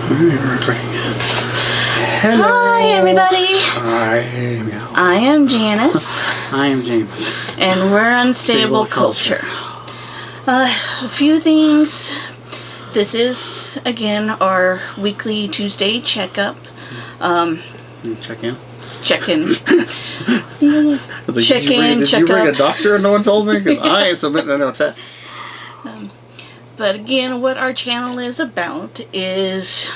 Hello. Hi, everybody. I am Janice. I am James. And we're Unstable Culture. A few things. This is, again, our weekly Tuesday checkup. Check-in. Check-in. Check-in, check-up. Did you bring a doctor and no one told me? Because I ain't submitting no tests. But again, what our channel is about is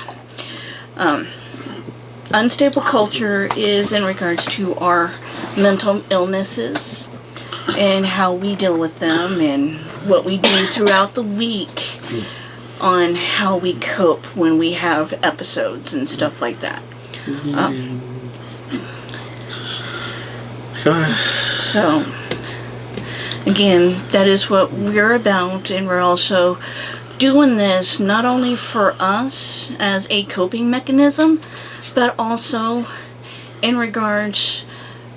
Unstable Culture is in regards to our mental illnesses and how we deal with them and what we do throughout the week on how we cope when we have episodes and stuff like that. Go ahead. So, again, that is what we're about, and we're also doing this not only for us as a coping mechanism, but also in regards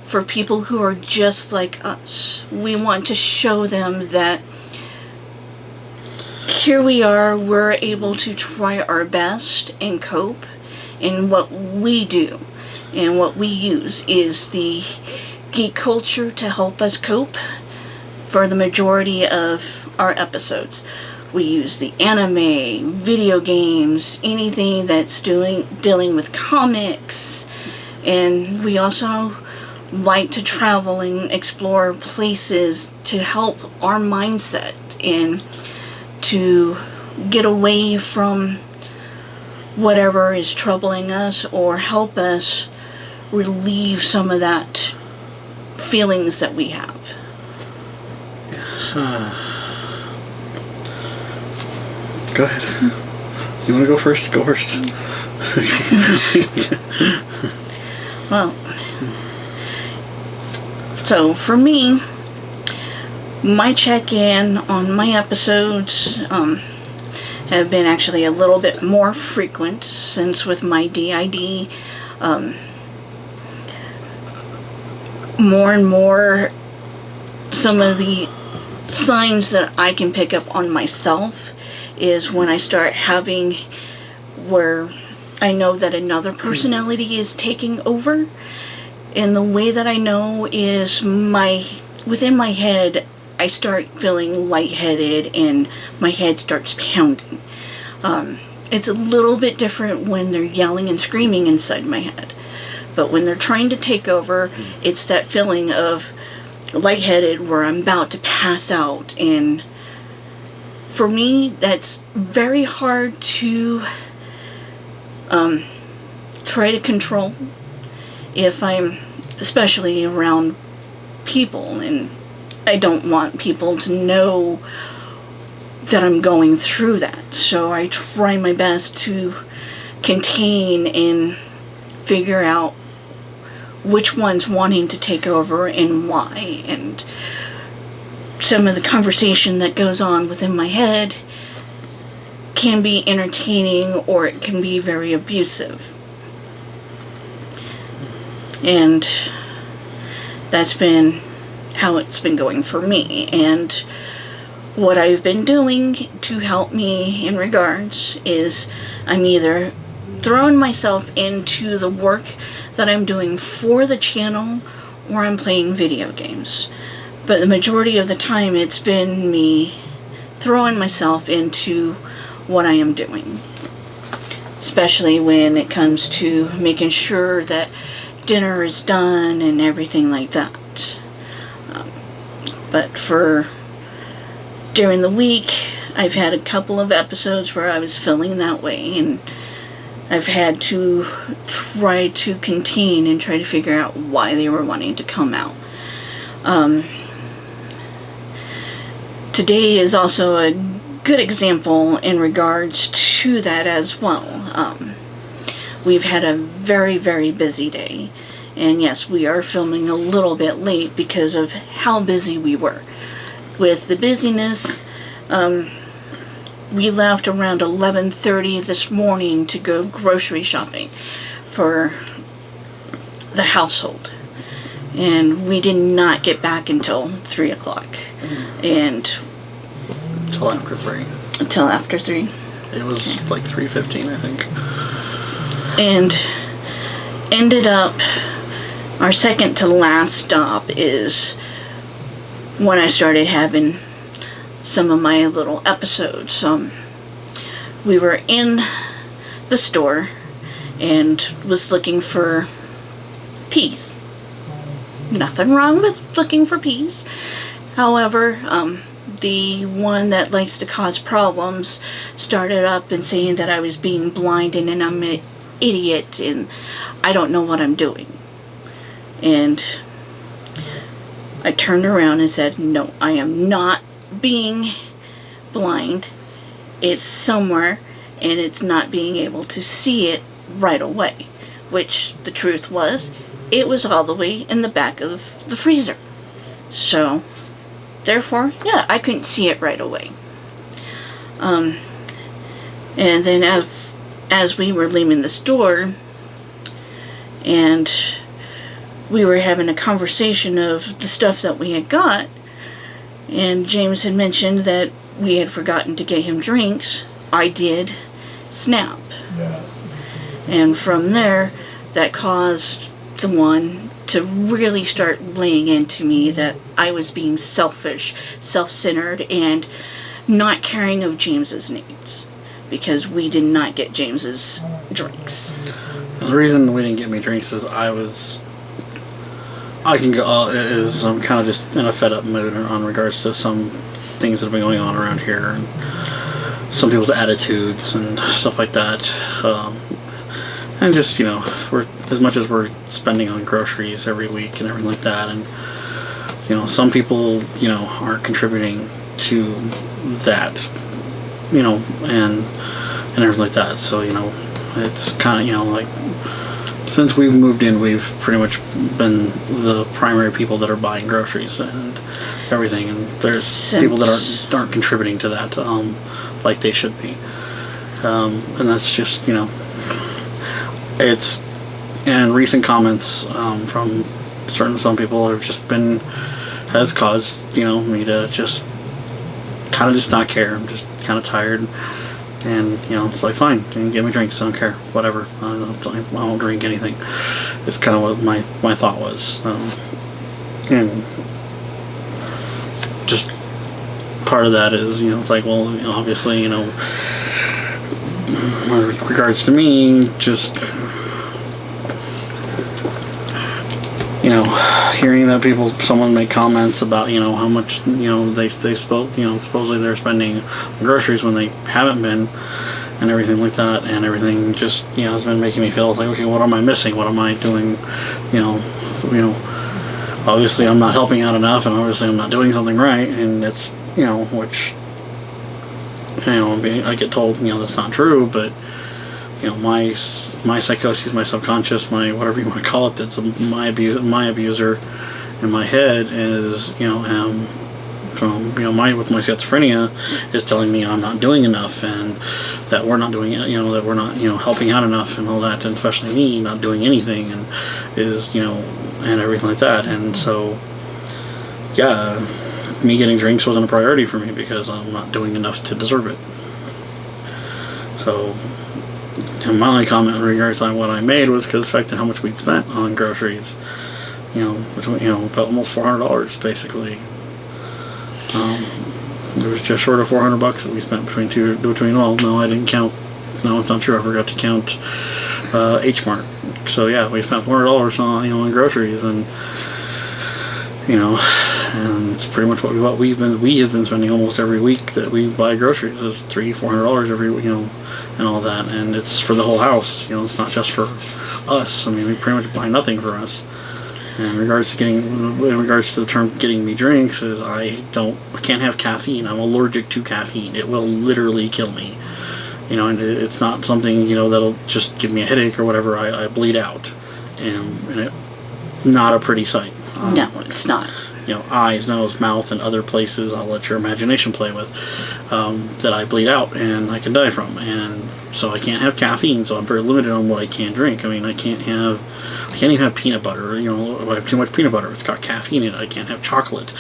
for people who are just like us. We want to show them that here we are, we're able to try our best and cope, and what we do and what we use is the geek culture to help us cope. For the majority of our episodes, we use the anime, video games, anything that's dealing with comics, and we also like to travel and explore places to help our mindset and to get away from whatever is troubling us or help us relieve some of that feelings that we have. Go ahead. You want to go first? Go first. Well, so for me, my check-in on my episodes have been actually a little bit more frequent since with my DID. More and more, some of the signs that I can pick up on myself is when I start having where I know that another personality is taking over, and the way that I know is within my head I start feeling lightheaded and my head starts pounding. It's a little bit different when they're yelling and screaming inside my head, but when they're trying to take over, it's that feeling of lightheaded where I'm about to pass out. And for me, that's very hard to try to control if I'm especially around people, and I don't want people to know that I'm going through that. So I try my best to contain and figure out which one's wanting to take over and why. And some of the conversation that goes on within my head can be entertaining or it can be very abusive. And that's been how it's been going for me. And what I've been doing to help me in regards is I'm either throwing myself into the work that I'm doing for the channel or I'm playing video games. But the majority of the time it's been me throwing myself into what I am doing. Especially when it comes to making sure that dinner is done and everything like that. But for during the week, I've had a couple of episodes where I was feeling that way, and I've had to try to contain and try to figure out why they were wanting to come out. Today is also a good example in regards to that as well. We've had a very, very busy day. And yes, we are filming a little bit late because of how busy we were. With the busyness, we left around 11:30 this morning to go grocery shopping for the household. And we did not get back until 3 o'clock. And Until after 3. Until after 3. It was like 3:15, I think. And ended up, our second to last stop is when I started having some of my little episodes. We were in the store and was looking for peas. Nothing wrong with looking for peas. However, the one that likes to cause problems started up and saying that I was being blinded and I'm an idiot and I don't know what I'm doing. And I turned around and said, no, I am not being blind. It's somewhere and it's not being able to see it right away. Which the truth was, it was all the way in the back of the freezer. So, therefore, yeah, I couldn't see it right away. And then as we were leaving the store, and we were having a conversation of the stuff that we had got, and James had mentioned that we had forgotten to get him drinks, I did snap. Yeah. And from there, that caused the one to really start laying into me that I was being selfish, self-centered, and not caring of James's needs. Because we did not get James's drinks. And the reason we didn't get me drinks is I'm kind of just in a fed up mood on regards to some things that have been going on around here, and some people's attitudes and stuff like that. And just, we're, as much as we're spending on groceries every week and everything like that, and some people aren't contributing to that, and everything like that. So it's kind of like, since we've moved in, we've pretty much been the primary people that are buying groceries and everything, and there's people that aren't contributing to that like they should be, and that's just it's, and recent comments from some people has caused me to just kind of just not care. I'm just kind of tired. And, it's like, fine, you can give me drinks, I don't care, whatever, I won't drink anything. It's kind of what my thought was. And just part of that is, it's like, well, obviously, in regards to me, just, hearing that someone make comments about, how much, supposedly they're spending on groceries when they haven't been, and everything like that, and everything just, has been making me feel like, okay, what am I missing? What am I doing? Obviously I'm not helping out enough, and obviously I'm not doing something right, and it's, which, I get told, that's not true, but my psychosis, my subconscious, my whatever you want to call it, that's my abuser in my head is, from, with my schizophrenia, is telling me I'm not doing enough, and that we're not doing it, that we're not, helping out enough, and all that, and especially me not doing anything, and is, and everything like that. And so, yeah, me getting drinks wasn't a priority for me because I'm not doing enough to deserve it. So, and my only comment in regards to what I made was because the fact that how much we'd spent on groceries, between, about almost $400 basically. It was just short of $400 that we spent well, no, I didn't count. No, it's not true. I forgot to count H Mart. So yeah, we spent $400 on groceries, and and it's pretty much what we have been spending almost every week that we buy groceries is $300-400 every and all that, and it's for the whole house. It's not just for us. I mean, we pretty much buy nothing for us. And in regards to the term getting me drinks, is I can't have caffeine. I'm allergic to caffeine. It will literally kill me. And it's not something that'll just give me a headache or whatever. I bleed out, and it not a pretty sight. No, it's not. eyes, nose, mouth, and other places I'll let your imagination play with, that I bleed out and I can die from. And so I can't have caffeine, so I'm very limited on what I can drink. I mean, I can't even have peanut butter. If I have too much peanut butter, it's got caffeine in it. I can't have chocolate,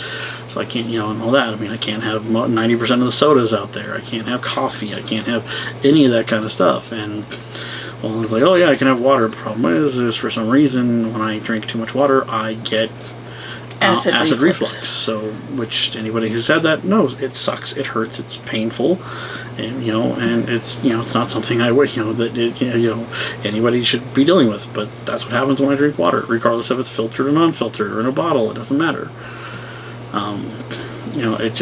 so I can't, and all that. I mean, I can't have 90% of the sodas out there. I can't have coffee. I can't have any of that kind of stuff. And well, it's like, oh yeah, I can have water. The problem is for some reason when I drink too much water, I get acid reflux. So, which anybody who's had that knows, it sucks, it hurts, it's painful, and and it's it's not something I would that anybody should be dealing with. But that's what happens when I drink water, regardless if it's filtered or non-filtered or in a bottle. It doesn't matter. It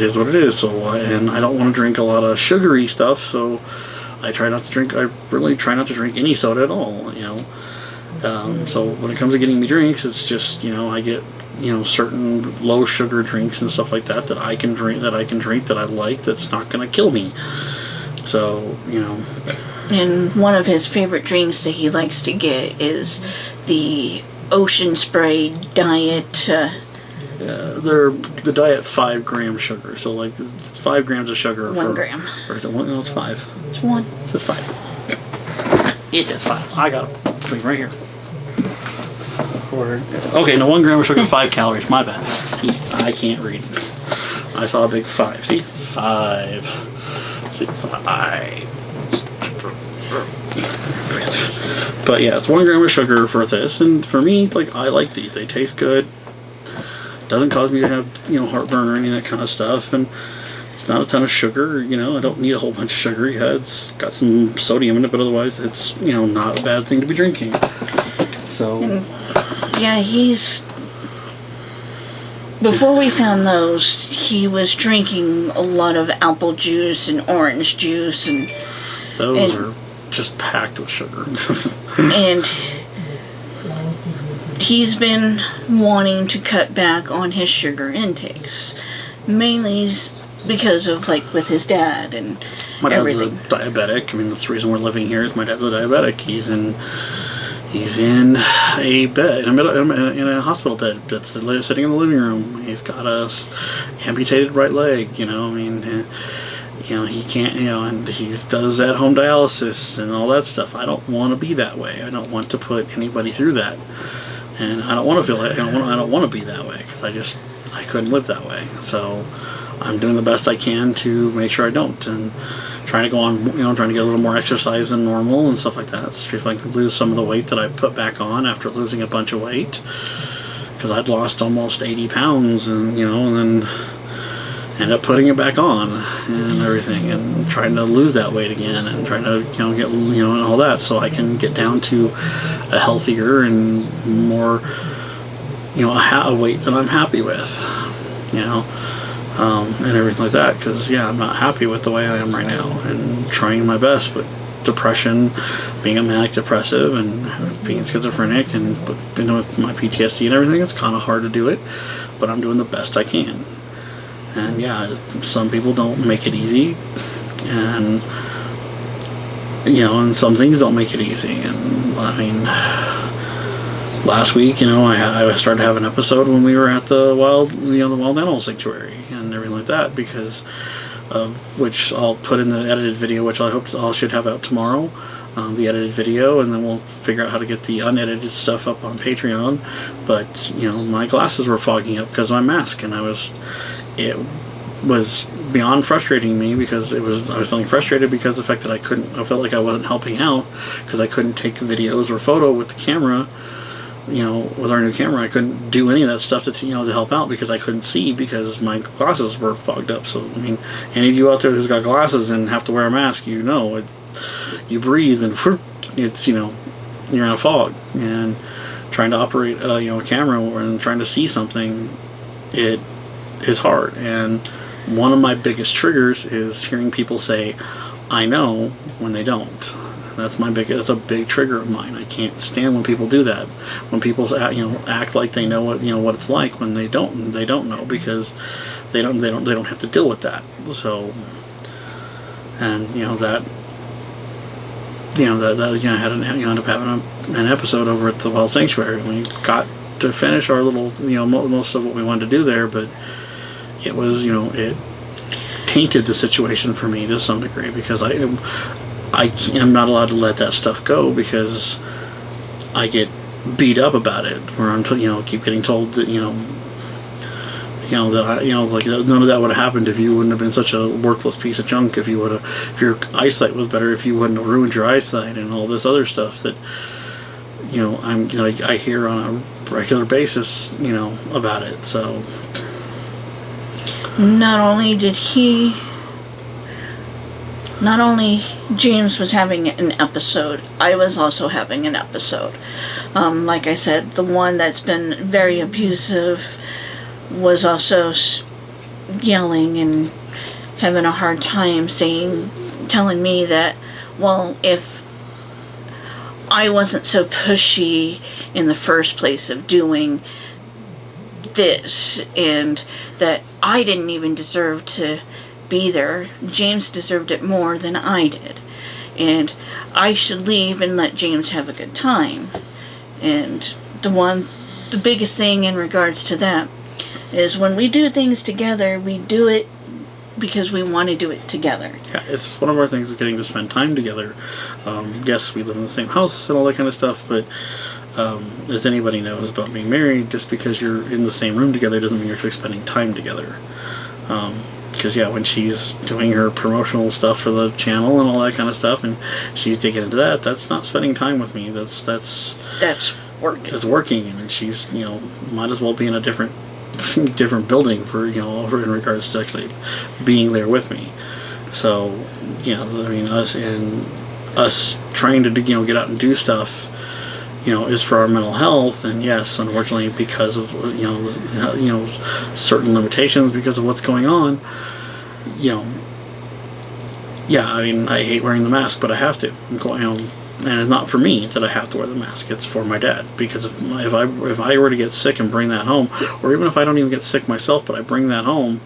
is what it is. So, and I don't want to drink a lot of sugary stuff. So, I really try not to drink any soda at all. So when it comes to getting me drinks, it's just I get certain low sugar drinks and stuff like that I can drink that I like, that's not gonna kill me. So And one of his favorite drinks that he likes to get is the Ocean Spray Diet. They're the Diet 5-gram sugar. So like 5 grams of sugar. 1 gram. Or is it 1? No, it's 5. It's 1. It says 5. It says 5. I got it right here. Okay, no, 1 gram of sugar, 5 calories. My bad. See, I can't read. I saw a big 5. See? 5. See? 5. But yeah, it's 1 gram of sugar for this, and for me, like, I like these. They taste good. Doesn't cause me to have, heartburn or any of that kind of stuff, and it's not a ton of sugar. I don't need a whole bunch of sugar. Yeah, it's got some sodium in it, but otherwise, it's, not a bad thing to be drinking. So. Yeah, before we found those, he was drinking a lot of apple juice and orange juice, and those are just packed with sugar. And he's been wanting to cut back on his sugar intakes, mainly because of, like, with his dad and my dad's everything. A diabetic. I mean, that's the reason we're living here is my dad's a diabetic. He's in a bed, in a hospital bed that's sitting in the living room. He's got a amputated right leg, he can't, and he does at-home dialysis and all that stuff. I don't want to be that way. I don't want to put anybody through that. And I don't want to feel like, I don't want to be that way, because I couldn't live that way. So I'm doing the best I can to make sure I don't, and trying to go on, trying to get a little more exercise than normal and stuff like that. See if I can lose some of the weight that I put back on after losing a bunch of weight, because I'd lost almost 80 pounds, and and then end up putting it back on and everything, and trying to lose that weight again, and trying to get and all that, so I can get down to a healthier and more a weight that I'm happy with, and everything like that, because I'm not happy with the way I am right now, and trying my best. But depression, being a manic depressive and being schizophrenic, and with my PTSD and everything, it's kind of hard to do it, but I'm doing the best I can. And some people don't make it easy, and and some things don't make it easy. And I mean, last week, I started to have an episode when we were at the wild animal sanctuary and everything like that, because of which I'll put in the edited video, which I should have out tomorrow, the edited video, and then we'll figure out how to get the unedited stuff up on Patreon. But my glasses were fogging up because of my mask, and it was beyond frustrating me, because I was feeling frustrated because of the fact that I felt like I wasn't helping out, because I couldn't take videos or photo with the camera. With our new camera, I couldn't do any of that stuff to help out, because I couldn't see, because my glasses were fogged up. So I mean, any of you out there who's got glasses and have to wear a mask, you breathe and it's you're in a fog, and trying to operate a camera and trying to see something, it is hard. And one of my biggest triggers is hearing people say "I know" when they don't. That's a big trigger of mine. I can't stand when people do that. When people act like they know what it's like, when they don't know, because they don't have to deal with that. So, and that I had ended up having an episode over at the Wild Sanctuary. We got to finish our little, most of what we wanted to do there, but it was, it tainted the situation for me to some degree, because I am not allowed to let that stuff go, because I get beat up about it, where I'm keep getting told that like none of that would have happened if you wouldn't have been such a worthless piece of junk, if your eyesight was better, if you wouldn't have ruined your eyesight, and all this other stuff that I hear on a regular basis about it. So not only James was having an episode, I was also having an episode. Like I said, the one that's been very abusive was also yelling and having a hard time telling me that, well, if I wasn't so pushy in the first place of doing this, and that I didn't even deserve to be there, James deserved it more than I did, and I should leave and let James have a good time. And the biggest thing in regards to that is, when we do things together, we do it because we want to do it together. Yeah, it's one of our things, is getting to spend time together. Yes, we live in the same house and all that kind of stuff, but as anybody knows about being married, just because you're in the same room together doesn't mean you're actually spending time together. Because when she's doing her promotional stuff for the channel and all that kind of stuff, and she's digging into that, that's not spending time with me. That's working. That's working, and she's might as well be in a different building for in regards to actually being there with me. So us trying to get out and do stuff is for our mental health. And yes, unfortunately, because of certain limitations, because of what's going on, I hate wearing the mask, but I have to. And it's not for me that I have to wear the mask. It's for my dad, because if I were to get sick and bring that home, or even if I don't even get sick myself, but I bring that home,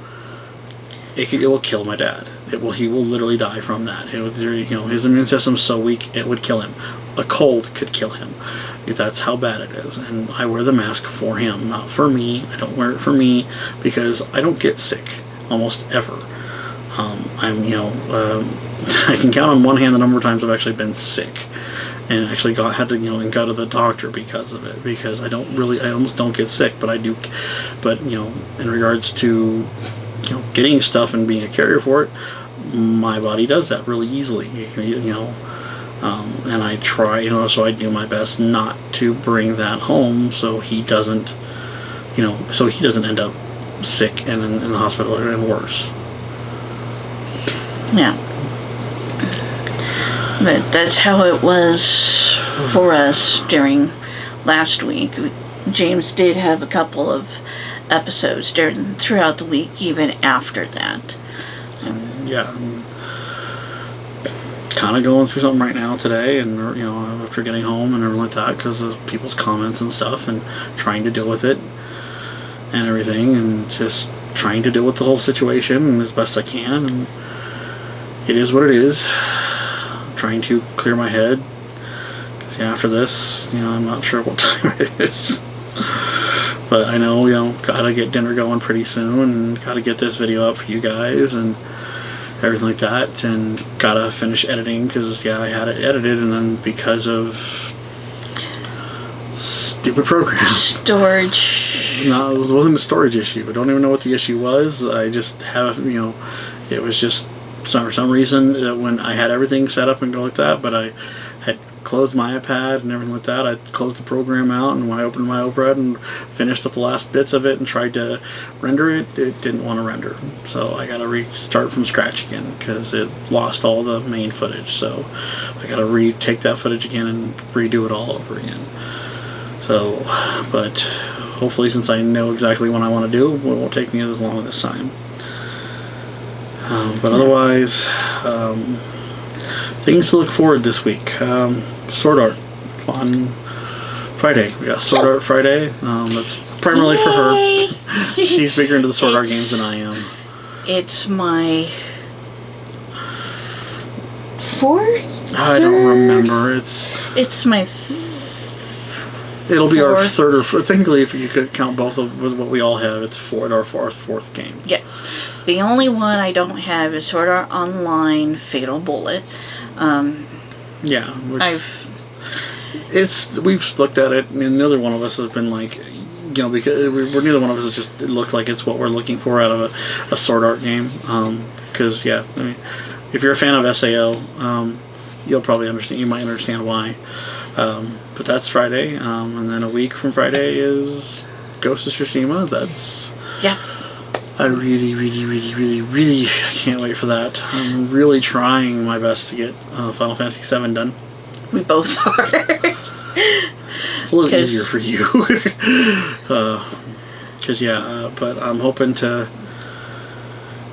it will kill my dad. He will literally die from that. His immune system's so weak, it would kill him. A cold could kill him. That's how bad it is. And I wear the mask for him, not for me. I don't wear it for me because I don't get sick almost ever. I can count on one hand the number of times I've actually been sick and actually had to and go to the doctor because of it, because I almost don't get sick, but I do. But in regards to getting stuff and being a carrier for it, my body does that really easily. And I try, so I do my best not to bring that home, so he doesn't end up sick and in the hospital and worse. Yeah. But that's how it was for us during last week. James did have a couple of episodes throughout the week, even after that. I'm kind of going through something right now today, and after getting home and everything like that, because of people's comments and stuff, and trying to deal with it and everything, and just trying to deal with the whole situation as best I can. And it is what it is. I'm trying to clear my head, because after this, I'm not sure what time it is. But I know, gotta get dinner going pretty soon, and gotta get this video up for you guys and everything like that, and gotta finish editing, because I had it edited, and then because of stupid program storage. No, it wasn't a storage issue. I don't even know what the issue was. I just have, it was just for some reason when I had everything set up and go like that, but I had closed my iPad and everything like that. I closed the program out, and when I opened my Opera and finished up the last bits of it and tried to render it, it didn't want to render. So I got to restart from scratch again, because it lost all the main footage. So I got to retake that footage again and redo it all over again. So, but hopefully, since I know exactly what I want to do, it won't take me as long this time. But otherwise, things to look forward this week. Sword Art on Friday. We got Sword Art Friday. That's primarily for her. She's bigger into the Sword Art games than I am. It's my fourth? I don't remember. It's my It'll be our fourth. third or fourth. Technically, if you could count both of what we all have, it's our fourth game. Yes. The only one I don't have is Sword Art Online Fatal Bullet. Yeah. I've We've looked at it, and neither one of us has been like, because neither one of us has just, it looked like it's what we're looking for out of a Sword Art game. Because, I mean, if you're a fan of SAO, you'll probably understand, you might understand why. But that's Friday, and then a week from Friday is Ghost of Tsushima. I really, really, really, really, really can't wait for that. I'm really trying my best to get Final Fantasy VII done. We both are. It's a little easier for you. But I'm hoping to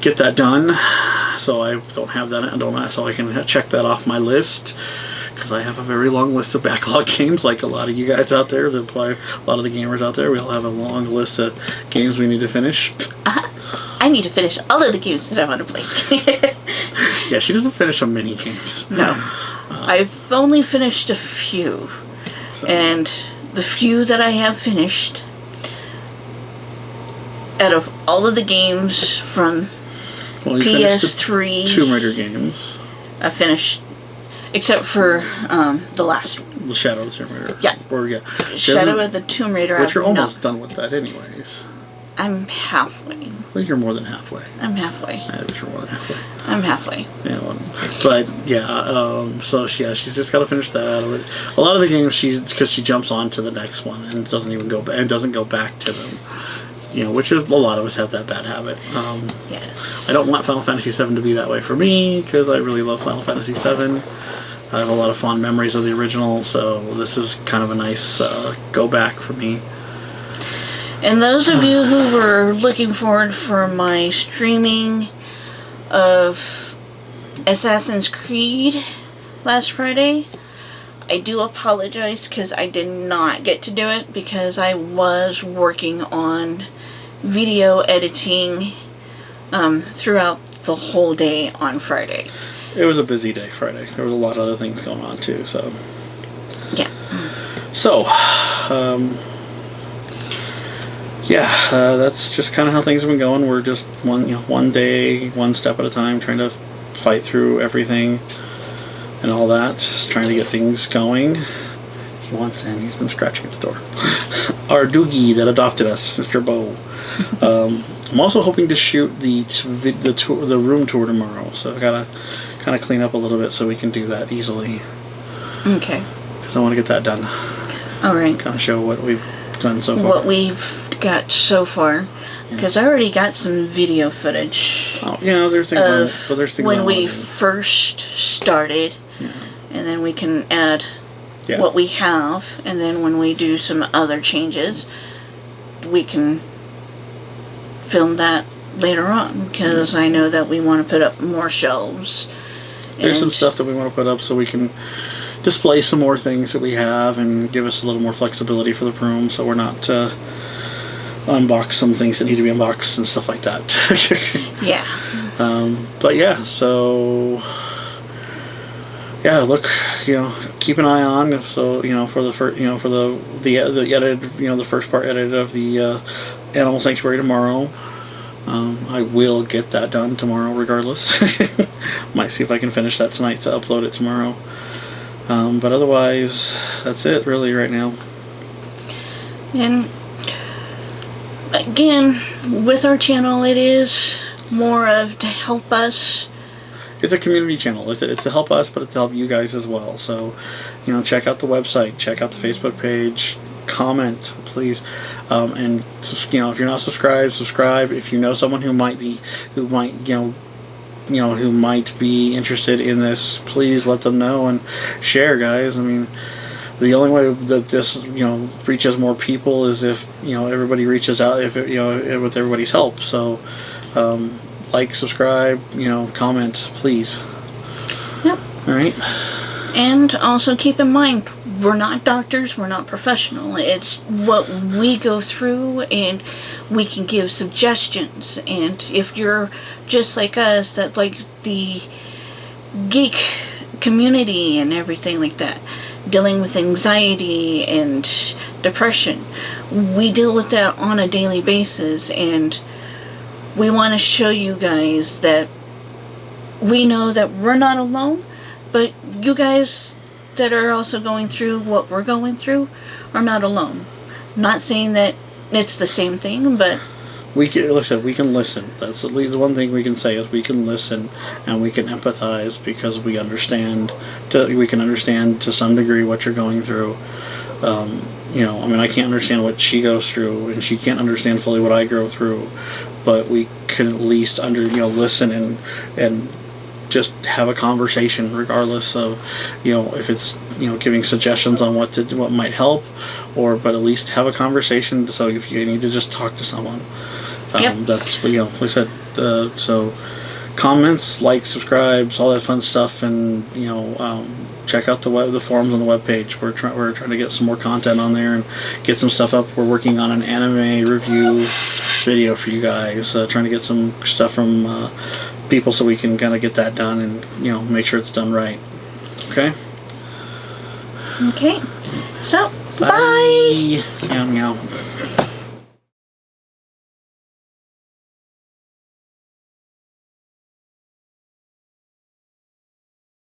get that done, so I don't have that. So I can check that off my list, because I have a very long list of backlog games, like a lot of you guys out there that play. A lot of the gamers out there, we all have a long list of games we need to finish. I need to finish all of the games that I want to play. Yeah, she doesn't finish so many games. No. I've only finished a few. So. And the few that I have finished, out of all of the games from PS3, Tomb Raider games. I finished, except for the last one. The Shadow of the Tomb Raider. Yeah. Shadow of the Tomb Raider. Which you're almost done with that anyways. I'm halfway. I think you're more than halfway. I'm halfway. I bet you're more than halfway. I'm halfway. Yeah, she's just got to finish that. A lot of the games, because she jumps on to the next one and doesn't go back to them. Which is, a lot of us have that bad habit. Yes. I don't want Final Fantasy VII to be that way for me, because I really love Final Fantasy VII. I have a lot of fond memories of the original, so this is kind of a nice go back for me. And those of you who were looking forward for my streaming of Assassin's Creed last Friday, I do apologize because I did not get to do it because I was working on video editing throughout the whole day on Friday. It was a busy day Friday. There was a lot of other things going on too, so. Yeah. So, that's just kind of how things have been going. We're just one day, one step at a time, trying to fight through everything and all that, just trying to get things going. He wants in. He's been scratching at the door. Our doogie that adopted us, Mr. Bo. I'm also hoping to shoot the room tour tomorrow, so I gotta kind of clean up a little bit so we can do that easily. Okay. Because I want to get that done. All right. Kind of show what we've done so far. What we've got so far, because I already got some video footage. Oh, there's things of when we first started, and then we can add what we have, and then when we do some other changes, we can film that later on, because I know that we want to put up more shelves. There's some stuff that we want to put up so we can display some more things that we have and give us a little more flexibility for the room, so we're not unbox some things that need to be unboxed and stuff like that. Yeah. Look, keep an eye on, so for the edited, the first part edited of the Animal Sanctuary tomorrow. I will get that done tomorrow regardless. Might see if I can finish that tonight to upload it tomorrow. But otherwise, that's it really right now. And again, with our channel, it is more of to help us. It's a community channel. It's to help us, but it's to help you guys as well. So, check out the website, check out the Facebook page, comment, please, and if you're not subscribed, subscribe. If you know someone who might be interested in this, please let them know and share, guys. I mean, the only way that this reaches more people is if everybody reaches out, with everybody's help. So like, subscribe, comment, please. Yep. All right. And also keep in mind, we're not doctors, we're not professional. It's what we go through, and we can give suggestions. And if you're just like us, that like the geek community and everything like that, dealing with anxiety and depression. We deal with that on a daily basis, and we want to show you guys that we know that we're not alone, but you guys that are also going through what we're going through are not alone. Not saying that it's the same thing, but we can listen. We can listen. That's at least one thing we can say is we can listen and we can empathize because we understand. We can understand to some degree what you're going through. You know, I mean, I can't understand what she goes through, and she can't understand fully what I go through. But we can at least listen and just have a conversation, regardless of if it's giving suggestions on what might help, but at least have a conversation. So if you need to just talk to someone. Yep. That's like I said. So comments, likes, subscribes, all that fun stuff, and check out the forums on the webpage. We're trying to get some more content on there and get some stuff up. We're working on an anime review video for you guys. Trying to get some stuff from people so we can kind of get that done and make sure it's done right. Okay. Okay. So Bye. Meow meow.